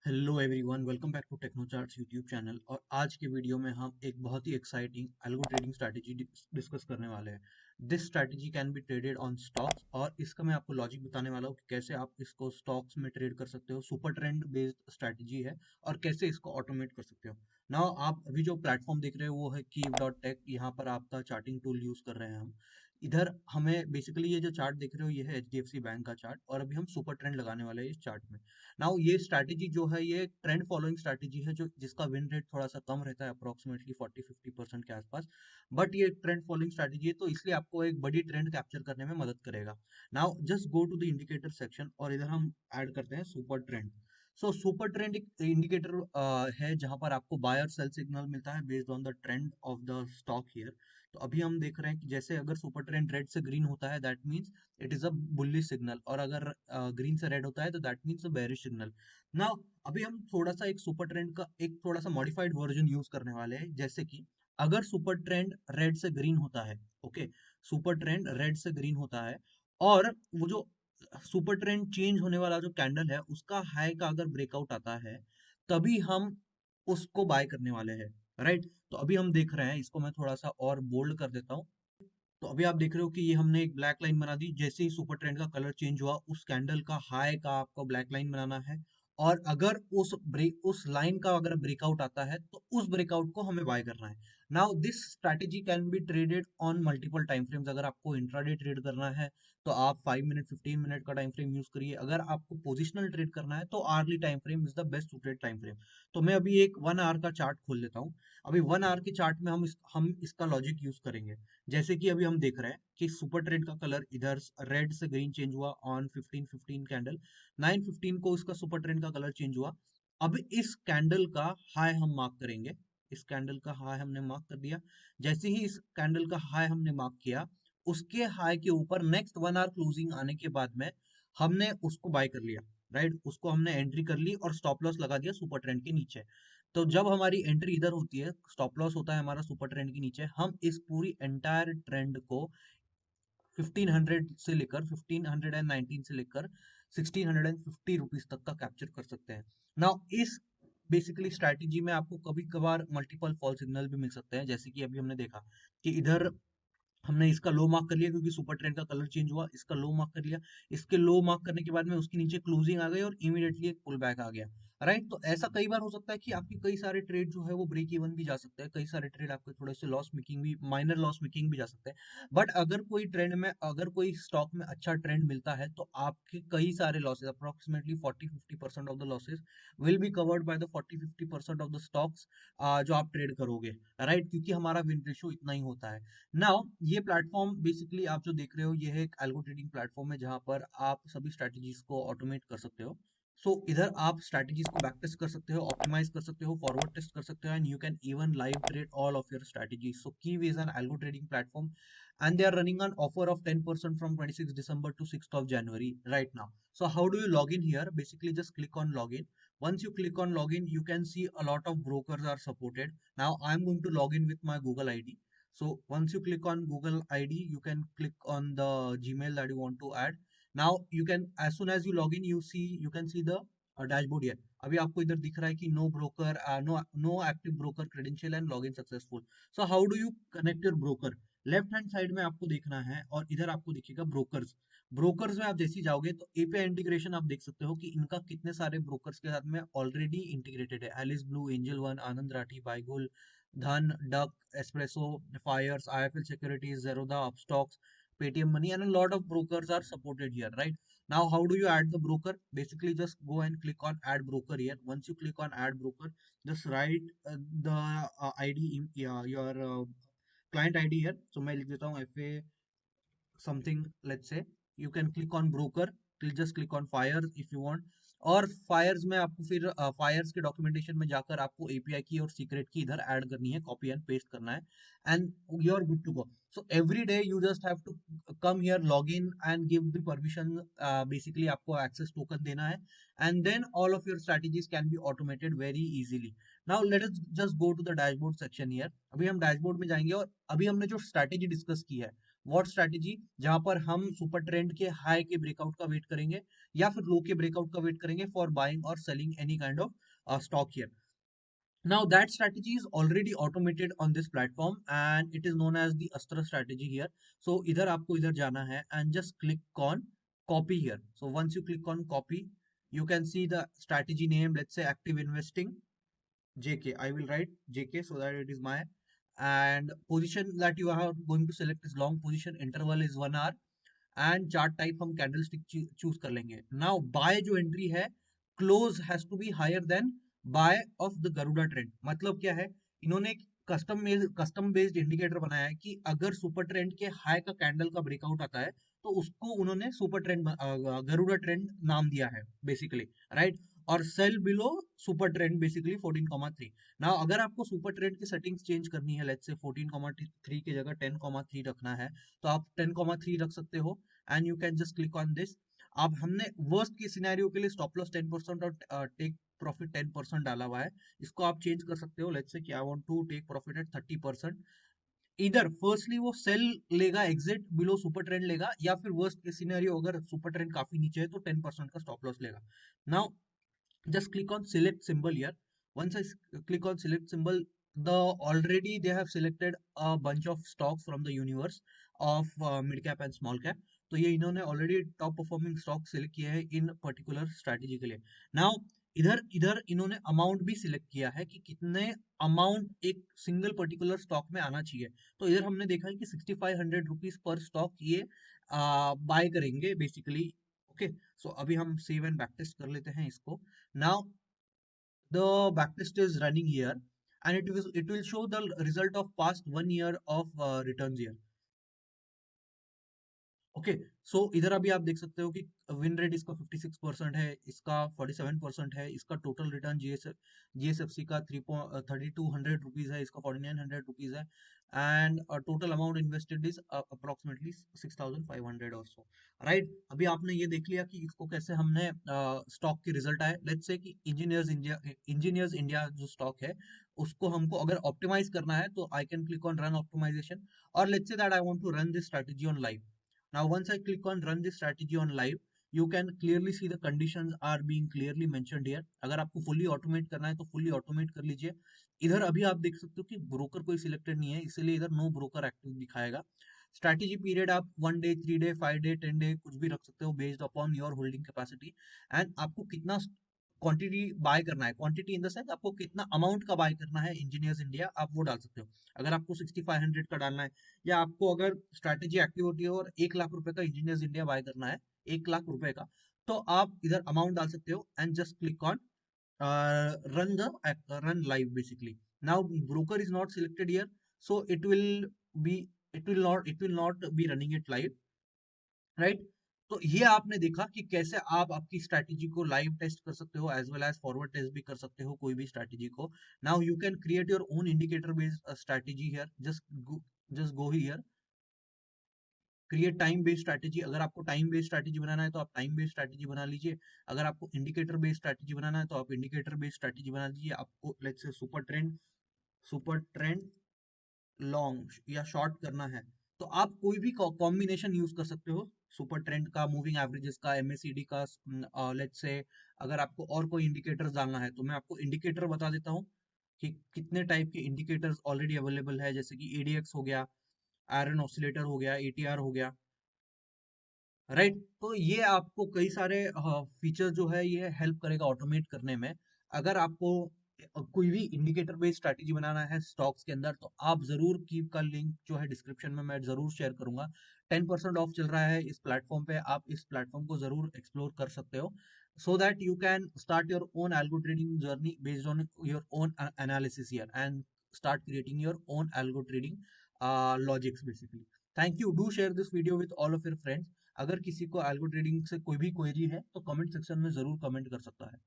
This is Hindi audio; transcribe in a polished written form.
Hello everyone, welcome back to Technocharts YouTube channel. और आज के वीडियो में हम एक बहुत ही exciting algo trading strategy discuss करने वाले हैं। This strategy can be traded on stocks, और इसका मैं आपको लॉजिक बताने वाला हूँ कि कैसे आप इसको स्टॉक्स में ट्रेड कर सकते हो। सुपर ट्रेंड बेस्ड स्ट्रैटेजी है और कैसे इसको ऑटोमेट कर सकते हो। नाउ आप अभी जो प्लेटफॉर्म देख रहे हो वो है कीव.टेक। यहाँ पर आपका चार्टिंग टूल यूज कर रहे हैं हम। इधर हमें बेसिकली ये जो चार्ट देख रहे हो ये है एचडीएफसी बैंक का चार्ट, और अभी हम सुपर ट्रेंड लगाने वाले हैं इस चार्ट में। नाउ ये स्ट्रैटेजी जो है ये ट्रेंड फॉलोइंग स्ट्रैटेजी है, जो जिसका विन रेट थोड़ा सा कम रहता है, अप्रोक्सीमेटली 40-50% के आसपास। बट ये ट्रेंड फॉलोइंग स्ट्रैटेजी है तो इसलिए आपको एक बड़ी ट्रेंड कैप्चर करने में मदद करेगा। Now just go to the indicator section और इधर हम ऐड करते हैं super trend. So super trend एक इंडिकेटर है जहां पर आपको बायर सेल सिग्नल मिलता है based on the trend of the stock here. तो अभी हम देख रहे हैं कि जैसे अगर सुपर ट्रेंड रेड से ग्रीन होता है that means it is a bullish signal, और अगर ग्रीन से रेड होता है तो that means a bearish signal. Now अभी हम थोड़ा सा एक सुपर ट्रेंड का एक थोड़ा सा मॉडिफाइड वर्जन यूज करने वाले हैं। जैसे कि अगर सुपर ट्रेंड रेड से ग्रीन होता है, ओके, सुपर ट्रेंड रेड से ग्रीन होता है, और वो जो सुपर ट्रेंड चेंज होने वाला जो कैंडल है उसका हाई का अगर ब्रेकआउट आता है, तभी हम उसको बाय करने वाले हैं। राइट, तो अभी हम देख रहे हैं, इसको मैं थोड़ा सा और बोल्ड कर देता हूँ। तो अभी आप देख रहे हो कि ये हमने एक ब्लैक लाइन बना दी। जैसे ही सुपर ट्रेंड का कलर चेंज हुआ, उस कैंडल का हाई का आपको ब्लैक लाइन बनाना है, और अगर उस लाइन का अगर ब्रेकआउट आता है तो उस ब्रेकआउट को हमें बाय करना है। Now this strategy can be traded on multiple time frames. अगर आपको इंट्राडे ट्रेड करना है तो आप 5 मिनट 15 मिनट का टाइम फ्रेम यूज करिए। अगर आपको पोजिशनल ट्रेड करना है तो early time frame is the best suited time frame. तो मैं अभी एक 1 आवर का चार्ट खोल लेता हूँ। अभी 1 आवर के चार्ट में हम इसका लॉजिक यूज करेंगे। जैसे कि अभी हम देख रहे हैं कि सुपर ट्रेंड का कलर इधर रेड से ग्रीन चेंज हुआ ऑन 15-15 कैंडल। 9:15 को इसका सुपर ट्रेंड का कलर चेंज हुआ। अब इस कैंडल का हाई हम मार्क करेंगे। इस कैंडल का हाई हमने मार्क कर दिया। जैसे ही इस कैंडल का हाई हमने मार्क किया, उसके हाई के ऊपर नेक्स्ट 1 आवर क्लोजिंग आने के बाद में हमने उसको बाय कर लिया। राइट, उसको हमने एंट्री कर ली और स्टॉप लॉस लगा दिया सुपर ट्रेंड के नीचे। तो जब हमारी एंट्री इधर होती है, स्टॉप लॉस होता है हमारा सुपर ट्रेंड के नीचे, हम इस पूरी एंटायर ट्रेंड को 1500 से लेकर 1519 से लेकर 1650 रुपीज तक का कैप्चर कर सकते हैं। नाउ इस बेसिकली स्ट्रैटेजी में आपको कभी कभार मल्टीपल फॉल सिग्नल भी मिल सकते हैं। जैसे कि अभी हमने देखा कि इधर हमने इसका लो मार्क कर लिया क्योंकि सुपर ट्रेंड का कलर चेंज हुआ, इसका लो मार्क कर लिया। इसके लो मार्क करने के बाद में उसके नीचे क्लोजिंग आ गई और इमीडिएटली एक पुल बैक आ गया। राइट, तो ऐसा कई बार हो सकता है कि आपके कई सारे ट्रेड जो है वो ब्रेक इवन भी जा सकते हैं, कई सारे ट्रेड आपके थोड़े से लॉस मेकिंग भी, माइनर लॉस मेकिंग भी जा सकते हैं। बट अगर कोई ट्रेंड में, अगर कोई स्टॉक में अच्छा ट्रेंड मिलता है तो आपके कई सारे losses, approximately 40-50% of the losses will be covered by the 40-50% of the stocks जो आप ट्रेड करोगे। राइट, क्योंकि हमारा विन रेशियो इतना ही होता है। नाउ ये प्लेटफॉर्म बेसिकली आप जो देख रहे हो ये है एक एल्गो ट्रेडिंग प्लेटफॉर्म है जहां पर आप सभी स्ट्रैटेजीज को ऑटोमेट कर सकते हो। सो इधर आप स्ट्रैटेजीज को बैक टेस्ट कर सकते हो, ऑप्टिमाइज कर सकते हो, फॉरवर्ड टेस्ट कर सकते हो, and you can even live trade all of your strategies. So Kyiv is an algo trading platform and they are running an offer of 10% from 26 December to 6th of January right now. So how do you log in here? Basically just click on login. Once you click on login, you can see a lot of brokers are supported. Now I'm going to log in with my Google ID. So once you click on Google ID, you can click on the Gmail that you want to add. Now you can, as soon as you log in, you can see the dashboard here. अभी आपको इधर दिख रहा है कि no broker, no active broker credential and login successful. So how do you connect your broker? Left hand side में आपको देखना है और इधर आपको दिखेगा ब्रोकर्स। ब्रोकर्स में आप जैसे ही जाओगे तो एपीआई इंटीग्रेशन आप देख सकते हो कि इनका कितने सारे ब्रोकर्स के साथ में ऑलरेडी इंटीग्रेटेड है। Alice Blue, Angel One, Anand Rathi, Bigul, Dhan, डक, Espresso, Fyers, IIFL securities, Zerodha, Upstox, Paytm Money, and a lot of brokers are supported here. Right, now how do you add the broker? Basically just go and click on add broker here. Once you click on add broker, just write the id in your client ID here. So मैं लिख देता हूँ FA something, let's say. You can click on broker, just click on fires if you want. और फायर्स में आपको फिर फायर्स के डॉक्यूमेंटेशन में जाकर आपको एपीआई की और सीक्रेट की इधर ऐड करनी है, कॉपी एंड पेस्ट करना है, and you are good to go. So every day you just have to come here, log in and give the permission. Basically आपको एक्सेस टोकन देना है, and then all of your strategies can be automated very easily. Now let us just go to the dashboard section here. अभी हम डैशबोर्ड में जाएंगे और अभी हमने जो स्ट्रेटेजी डिस्कस की है व्हाट स्ट्रैटेजी, जहां पर हम सुपर ट्रेंड के हाई के ब्रेकआउट का वेट करेंगे या फिर लो के ब्रेकआउट का वेट करेंगे फॉर बाइंग और selling any kind of stock here. Now that strategy is already automated on this platform and it is known as the Astra strategy here. So इधर आपको इधर जाना है and just click on copy here. So once you click on copy, you can see the strategy name. Let's say active investing JK. I will write JK so that it is my, and position that you are going to select is long position. Interval is 1 hour and chart type हम कैंडलस्टिक चूज कर लेंगे. नाउ बाय जो एंट्री है, close has to be higher than buy of the Garuda trend. मतलब क्या है, इन्होंने एक कस्टम बेस्ड इंडिकेटर बनाया है कि अगर सुपर ट्रेंड के हाई का कैंडल का ब्रेकआउट आता है तो उसको उन्होंने सुपर ट्रेंड गरुड़ा ट्रेंड नाम दिया है बेसिकली, राइट. और cell below super trend basically 14,3. Now अगर आपको सुपर ट्रेंड की सेटिंग्स चेंज करनी है, लेट्स से 14,3 की जगह 10,3 रखना है, तो आप 10,3 रख सकते हो and you can just click on this. अब हमने वर्स्ट की सिनेरियो के लिए स्टॉप लॉस 10% और टेक प्रॉफिट 10% डाला हुआ है. इसको आप चेंज कर सकते हो. लेट्स से कि I want to take profit at 30%. इधर फर्स्टली वो सेल लेगा, एग्जिट बिलो सुपर ट्रेंड लेगा, या फिर वर्स्ट के सिनेरियो अगर सुपर ट्रेंड काफी नीचे है तो 10% का स्टॉप लॉस लेगा. Now just click on select symbol here. Once I click on select symbol, already they have selected a bunch of stocks from the universe of mid cap and small cap. तो ये इन्होंने already top performing stock select किया है इन पर्टिकुलर स्ट्रैटेजी के लिए. नाउ इधर इधर इन्होंने अमाउंट भी सिलेक्ट किया है कि कितने अमाउंट एक सिंगल पर्टिकुलर स्टॉक में आना चाहिए. तो इधर हमने देखा है कि 6500 रुपीज पर स्टॉक ये बाय करेंगे बेसिकली. ओके, सो अभी हम सेव एंड बैक टेस्ट कर लेते हैं इसको. Now the backtest is running here and it will show the result of past 1 year of returns here. Okay, so इधर अभी आप देख सकते हो कि विन रेट इसका 56% है, इसका 47% है, इसका टोटल रिटर्न जीएसएफसी का 3,3200 रुपीज है, इसका 4,900 रुपीज है, and total amount invested is approximately 6,500 और सो, राइट. अभी आपने ये देख लिया कि इसको कैसे हमने स्टॉक के रिजल्ट आए. लेट्स से कि इंजीनियर्स इंडिया जो स्टॉक है उसको हमको अगर ऑप्टिमाइज करना है तो I can click on run optimization, और let's say that I want to run this strategy on live. Now, once I click on run this strategy on live, you can clearly see the conditions are being clearly mentioned here. अगर आपको fully automate करना है तो fully automate कर लीजिए. इधर अभी आप देख सकते हो कि ब्रोकर कोई सिलेक्टेड नहीं है, इसलिए इधर नो ब्रोकर एक्टिव दिखाएगा. स्ट्रैटेजी पीरियड आप 1 डे, 3 डे, 5 डे, 10 डे कुछ भी रख सकते हो based upon your holding capacity. And आपको कितना क्वांटिटी बाय करना है, क्वांटिटी इन द सेंस आपको कितना अमाउंट का बाय करना है इंजीनियर्स इंडिया, आप वो डाल सकते हो. अगर आपको 6500 का डालना है, या आपको अगर स्ट्रैटेजी एक्टिव होती है और 1 लाख रुपए का इंजीनियर्स इंडिया बाय करना है, 1 लाख रुपए का, तो आप इधर अमाउंट डाल सकते हो and just click on run live basically. Now broker is not selected here, so be it will not be running it live, right. तो ये आपने देखा कि कैसे आप आपकी स्ट्रैटेजी को लाइव टेस्ट कर सकते हो as well as forward test भी कर सकते हो कोई भी स्ट्रैटेजी को. Now you can create your own indicator based strategy here. Just go here, create time based strategy. अगर आपको टाइम बेस्ड स्ट्रैटेजी बनाना है तो आप टाइम बेस्ड स्ट्रैटेजी बना लीजिए. अगर आपको इंडिकेटर बेस्ड स्ट्रैटेजी बनाना है तो आप इंडिकेटर बेस्ड स्ट्रैटेजी बना लीजिए. आपको let's say super trend long या शॉर्ट करना है तो आप कोई भी कॉम्बिनेशन यूज कर सकते हो. सुपर ट्रेंड का, मूविंग एवरेजेस का, एमएसीडी का, लेट्स से अगर आपको और कोई इंडिकेटर्स डालना है तो मैं आपको इंडिकेटर बता देता हूँ कि कितने टाइप के इंडिकेटर्स ऑलरेडी अवेलेबल है. जैसे कि एडीएक्स हो गया, आयरन ऑसिलेटर हो गया, एटीआर हो गया, राइट. तो ये आपको कई सारे फीचर जो है ये हेल्प करेगा ऑटोमेट करने में. अगर आपको कोई भी इंडिकेटर बेस्ड स्ट्रैटेजी बनाना है स्टॉक्स के अंदर तो आप जरूर कीप का लिंक जो है डिस्क्रिप्शन में मैं जरूर शेयर करूंगा. 10% ऑफ चल रहा है इस प्लेटफॉर्म पे, आप इस प्लेटफॉर्म को जरूर एक्सप्लोर कर सकते हो so that you can start your own algo trading journey based on your own analysis here and start creating your own algo trading logics basically. Thank you. Do share this video with all of your friends. अगर किसी को एल्गो ट्रेडिंग से कोई भी क्वेरी है तो कमेंट सेक्शन में जरूर कमेंट कर सकता है.